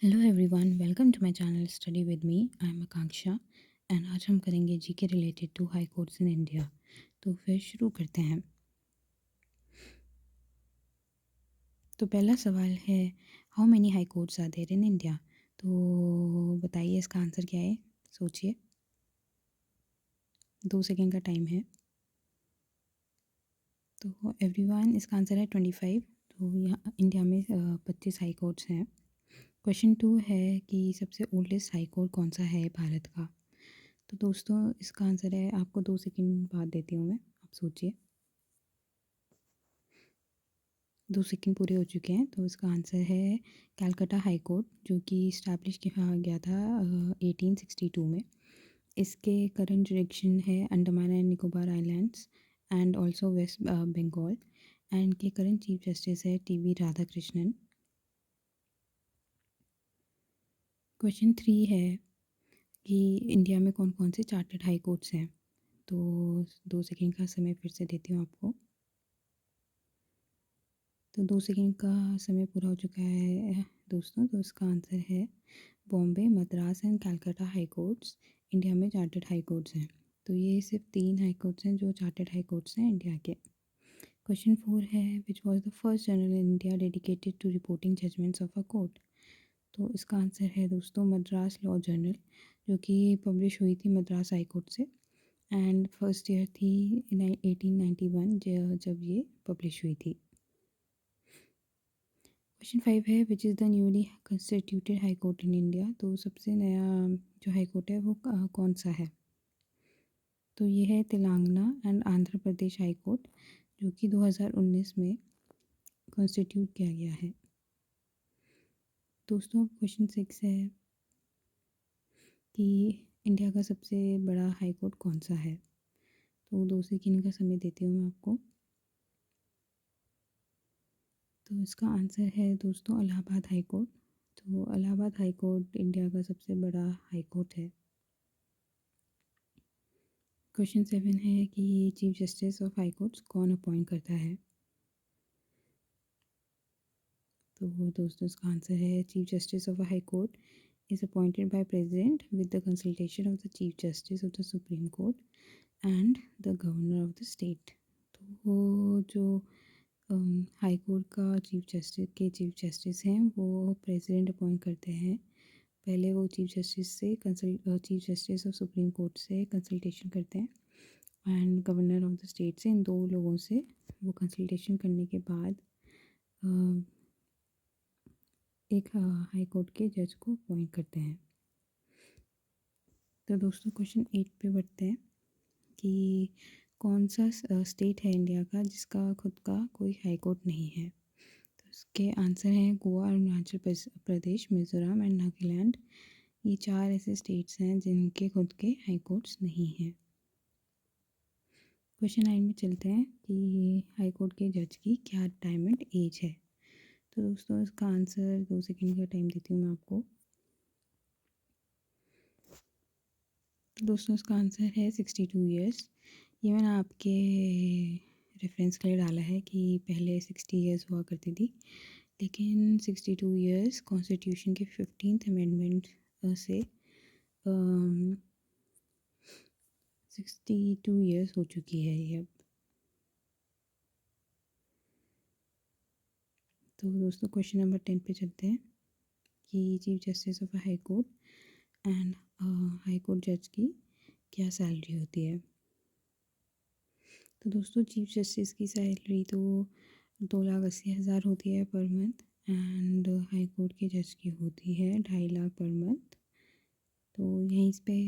Hello everyone, welcome to my channel study with me. I am Akanksha and आज हम करेंगे GK related to high courts in India. तो फिर शुरू करते हैं। तो पहला सवाल है, how many high courts are there in India. तो बताइए इसका आंसर क्या है, सोचिए। 2 सेकेंड का टाइम है। तो एवरीवन, इसका आंसर है 25। तो यहाँ इंडिया में 25 हाई कोर्ट्स हैं। क्वेश्चन 2 है कि सबसे ओल्डेस्ट हाई कोर्ट कौन सा है भारत का। तो दोस्तों इसका आंसर है, आपको 2 सेकेंड बाद देती हूँ मैं, आप सोचिए। 2 सेकेंड पूरे हो चुके हैं। तो इसका आंसर है कैलकाटा हाई कोर्ट, जो कि इस्टेब्लिश किया गया था 1862 में। इसके करंट जुरिडिक्शन है Andaman and Nicobar islands and also West Bengal. And के करंट चीफ जस्टिस है टीवी राधाकृष्णन। क्वेश्चन 3 है कि इंडिया में कौन कौन से चार्टर्ड हाई कोर्ट्स हैं। तो 2 सेकेंड का समय फिर से देती हूँ आपको। तो 2 सेकेंड का समय पूरा हो चुका है दोस्तों। तो इसका आंसर है Bombay, Madras and Calcutta high courts India में चार्टर्ड हाई कोर्ट्स हैं। तो ये सिर्फ 3 हाई कोर्ट्स हैं जो चार्टर्ड हाई कोर्ट्स हैं इंडिया के। क्वेश्चन 4 है, which was the first journal in India dedicated to reporting judgments of a court. तो इसका आंसर है दोस्तों मद्रास लॉ जर्नल, जो कि पब्लिश हुई थी मद्रास हाई कोर्ट से। एंड फर्स्ट ईयर थी 1891 जब ये पब्लिश हुई थी। क्वेश्चन 5 है, which is the newly constituted high court in India. तो सबसे नया जो हाई कोर्ट है वो कौन सा है। तो ये है Telangana and Andhra Pradesh high court, जो कि 2019 में कॉन्स्टिट्यूट किया गया है। दोस्तों क्वेश्चन 6 है कि इंडिया का सबसे बड़ा हाई कोर्ट कौन सा है। तो 2 सेकेंड का समय देती हूँ मैं आपको। तो इसका आंसर है दोस्तों इलाहाबाद हाई कोर्ट। तो इलाहाबाद हाई कोर्ट इंडिया का सबसे बड़ा हाई कोर्ट है। क्वेश्चन 7 है कि chief justice of high courts कौन अपॉइंट करता है। तो दोस्तों इसका आंसर है chief justice of high court is appointed by president with the consultation of the chief justice of the supreme court and the governor of the state. तो वो जो हाई कोर्ट का चीफ जस्टिस हैं वो president appoint करते हैं। पहले वो chief justice of supreme court से कंसल्टेशन करते हैं and governor of the state से। इन दो लोगों से वो कंसल्टेशन करने के बाद एक हाई कोर्ट के जज को अपॉइंट करते हैं। तो दोस्तों क्वेश्चन 8 पे बढ़ते हैं कि कौन सा स्टेट है इंडिया का जिसका खुद का कोई हाई कोर्ट नहीं है। तो इसके आंसर हैं गोवा, अरुणाचल प्रदेश, मिज़ोरम एंड नागालैंड। ये 4 ऐसे स्टेट्स हैं जिनके खुद के हाई कोर्ट्स नहीं हैं। क्वेश्चन 9 में चलते हैं कि हाई कोर्ट के जज की क्या रिटायरमेंट एज है। तो दोस्तों इसका आंसर 2 सेकेंड का टाइम देती हूँ मैं आपको। तो दोस्तों इसका आंसर है 62 ईयर्स। ये मैंने आपके रेफरेंस के लिए डाला है कि पहले 60 ईयर्स हुआ करती थी, लेकिन 62 ईयर्स कॉन्स्टिट्यूशन के 15th अमेंडमेंट से 62 ईयर्स हो चुकी है ये अब। तो दोस्तों क्वेश्चन नंबर 10 पे चलते हैं कि chief justice of high court and high court जज की क्या सैलरी होती है। तो दोस्तों चीफ जस्टिस की सैलरी तो 2,80,000 होती है per month and high court के जज की होती है 2.5 लाख पर मंथ। तो यहीं पे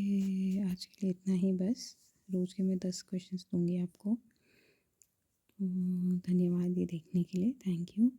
आज के लिए इतना ही बस। रोज़ के मैं 10 क्वेश्चंस दूंगी आपको। तो धन्यवाद ये देखने के लिए, थैंक यू।